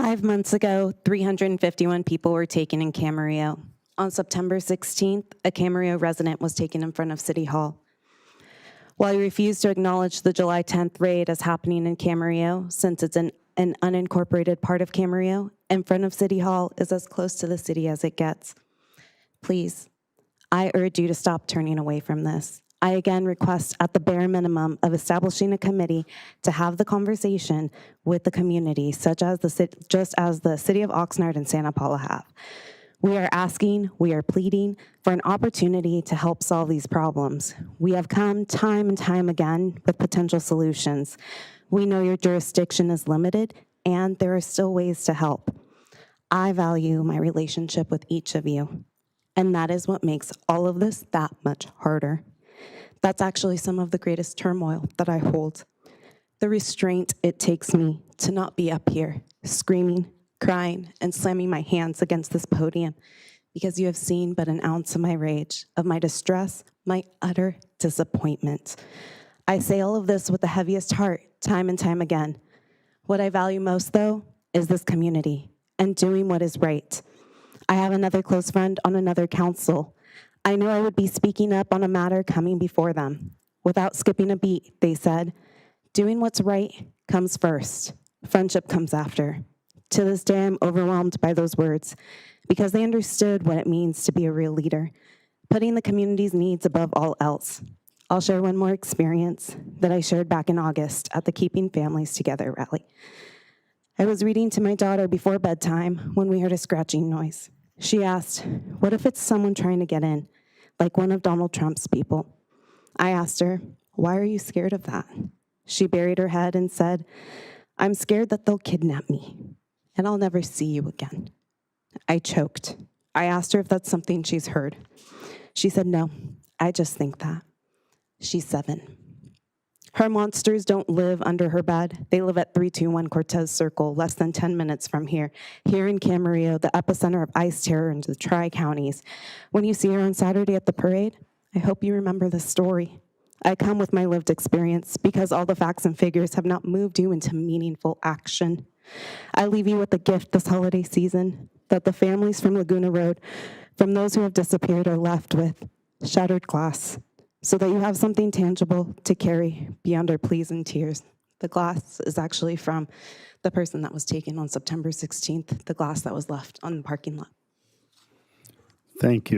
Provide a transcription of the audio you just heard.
5 months ago, 351 people were taken in Camarillo. On September 16th, a Camarillo resident was taken in front of City Hall. While we refuse to acknowledge the July 10th raid as happening in Camarillo, since it's an unincorporated part of Camarillo, in front of City Hall is as close to the city as it gets. Please, I urge you to stop turning away from this. I again request at the bare minimum of establishing a committee to have the conversation with the community, just as the city of Oxnard and Santa Paula have. We are asking, we are pleading for an opportunity to help solve these problems. We have come time and time again with potential solutions. We know your jurisdiction is limited and there are still ways to help. I value my relationship with each of you, and that is what makes all of this that much harder. That's actually some of the greatest turmoil that I hold. The restraint it takes me to not be up here screaming, crying, and slamming my hands against this podium because you have seen but an ounce of my rage, of my distress, my utter disappointment. I say all of this with the heaviest heart, time and time again. What I value most, though, is this community and doing what is right. I have another close friend on another council. I knew I would be speaking up on a matter coming before them. Without skipping a beat, they said, doing what's right comes first. Friendship comes after. To this day, I'm overwhelmed by those words because they understood what it means to be a real leader, putting the community's needs above all else. I'll share one more experience that I shared back in August at the Keeping Families Together rally. I was reading to my daughter before bedtime when we heard a scratching noise. She asked, what if it's someone trying to get in, like one of Donald Trump's people? I asked her, why are you scared of that? She buried her head and said, I'm scared that they'll kidnap me and I'll never see you again. I choked. I asked her if that's something she's heard. She said, no, I just think that. She's 7. Her monsters don't live under her bed. They live at 321 Cortez Circle, less than 10 minutes from here. Here in Camarillo, the epicenter of ICE terror in the Tri-Counties. When you see her on Saturday at the parade, I hope you remember this story. I come with my lived experience because all the facts and figures have not moved you into meaningful action. I leave you with a gift this holiday season that the families from Laguna Road, from those who have disappeared, are left with shattered glass, so that you have something tangible to carry beyond our pleas and tears. The glass is actually from the person that was taken on September 16th, the glass that was left on the parking lot. Thank you.